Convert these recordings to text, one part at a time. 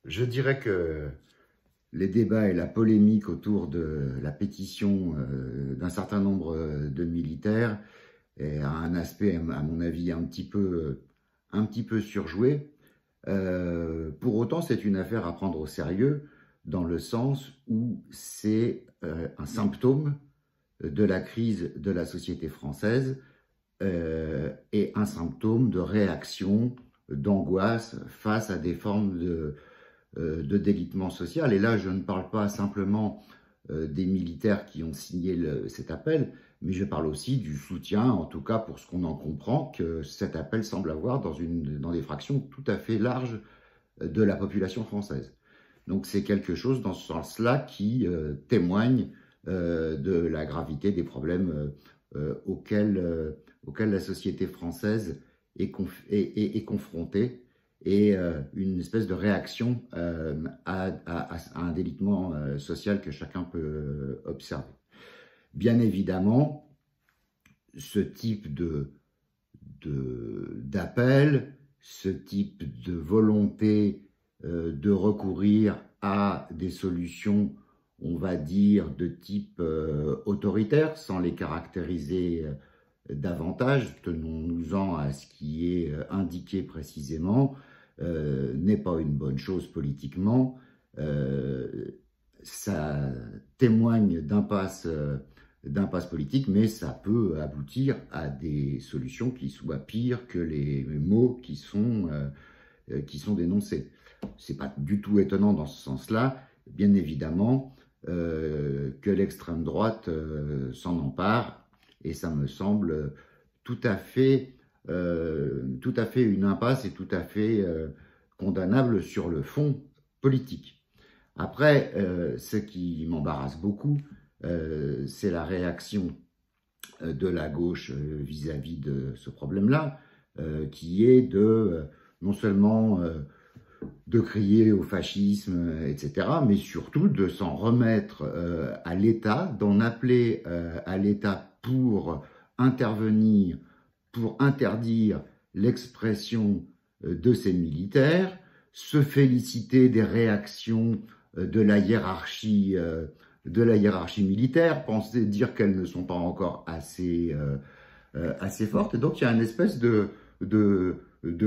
Je dirais que les débats et la polémique autour de la pétition d'un certain nombre de militaires a un aspect, à mon avis, un petit peu surjoué. Pour autant, c'est une affaire à prendre au sérieux dans le sens où c'est un symptôme de la crise de la société française et un symptôme de réaction, d'angoisse face à des formes de délitement social. Et là, je ne parle pas simplement des militaires qui ont signé cet appel, mais je parle aussi du soutien, en tout cas pour ce qu'on en comprend, que cet appel semble avoir dans des fractions tout à fait larges de la population française. Donc c'est quelque chose dans ce sens-là qui témoigne de la gravité des problèmes auxquels la société française est confrontée, et une espèce de réaction à un délitement social que chacun peut observer. Bien évidemment, ce type d'appel, ce type de volonté de recourir à des solutions, on va dire, de type autoritaire, sans les caractériser davantage, tenons-nous-en à ce qui est indiqué précisément, n'est pas une bonne chose politiquement. Ça témoigne d'impasse politique, mais ça peut aboutir à des solutions qui soient pires que les mots qui sont dénoncés. C'est pas du tout étonnant dans ce sens-là, bien évidemment, que l'extrême droite s'en empare. Et ça me semble tout à fait une impasse et tout à fait condamnable sur le fond politique. Après, ce qui m'embarrasse beaucoup, c'est la réaction de la gauche vis-à-vis de ce problème-là, qui est non seulement de crier au fascisme, etc., mais surtout de s'en remettre à l'État, d'en appeler à l'État pour intervenir, pour interdire l'expression de ces militaires, se féliciter des réactions de la hiérarchie militaire, dire qu'elles ne sont pas encore assez fortes. Et donc il y a une espèce de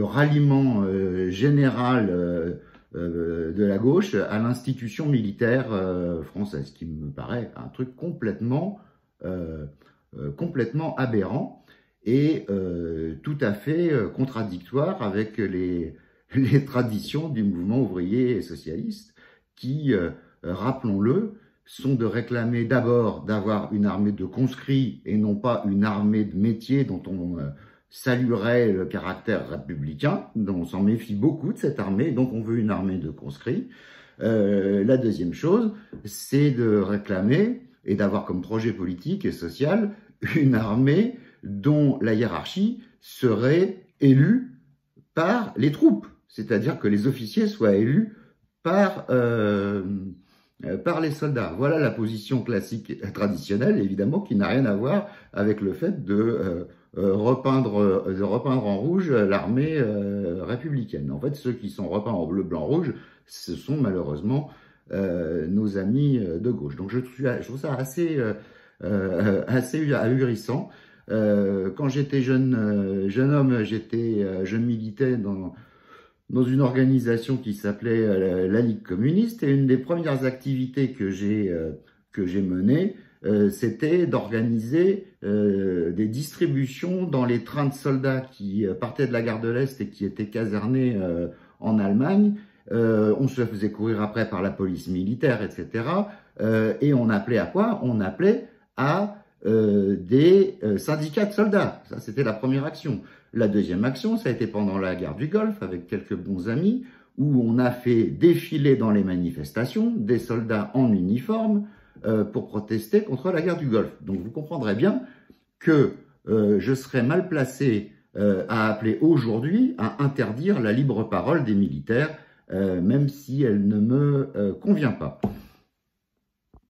ralliement général de la gauche à l'institution militaire française, qui me paraît un truc complètement aberrant et tout à fait contradictoire avec les traditions du mouvement ouvrier et socialiste qui, rappelons-le, sont de réclamer d'abord d'avoir une armée de conscrits et non pas une armée de métiers dont on saluerait le caractère républicain. On s'en méfie beaucoup de cette armée, donc on veut une armée de conscrits. La deuxième chose, c'est de réclamer et d'avoir comme projet politique et social une armée dont la hiérarchie serait élue par les troupes, c'est-à-dire que les officiers soient élus par les soldats. Voilà la position classique traditionnelle, évidemment, qui n'a rien à voir avec le fait de repeindre en rouge l'armée républicaine. En fait, ceux qui sont repeints en bleu, blanc, rouge, ce sont malheureusement nos amis de gauche. Donc je trouve ça assez ahurissant. Quand j'étais jeune homme, je militais dans une organisation qui s'appelait la Ligue communiste, et une des premières activités que j'ai menées, c'était d'organiser des distributions dans les trains de soldats qui partaient de la gare de l'Est et qui étaient casernés en Allemagne. On se faisait courir après par la police militaire, etc. Et on appelait à quoi? On appelait à des syndicats de soldats. Ça, c'était la première action. La deuxième action, ça a été pendant la guerre du Golfe, avec quelques bons amis, où on a fait défiler dans les manifestations des soldats en uniforme pour protester contre la guerre du Golfe. Donc vous comprendrez bien que je serais mal placé à appeler aujourd'hui à interdire la libre parole des militaires, même si elle ne me convient pas.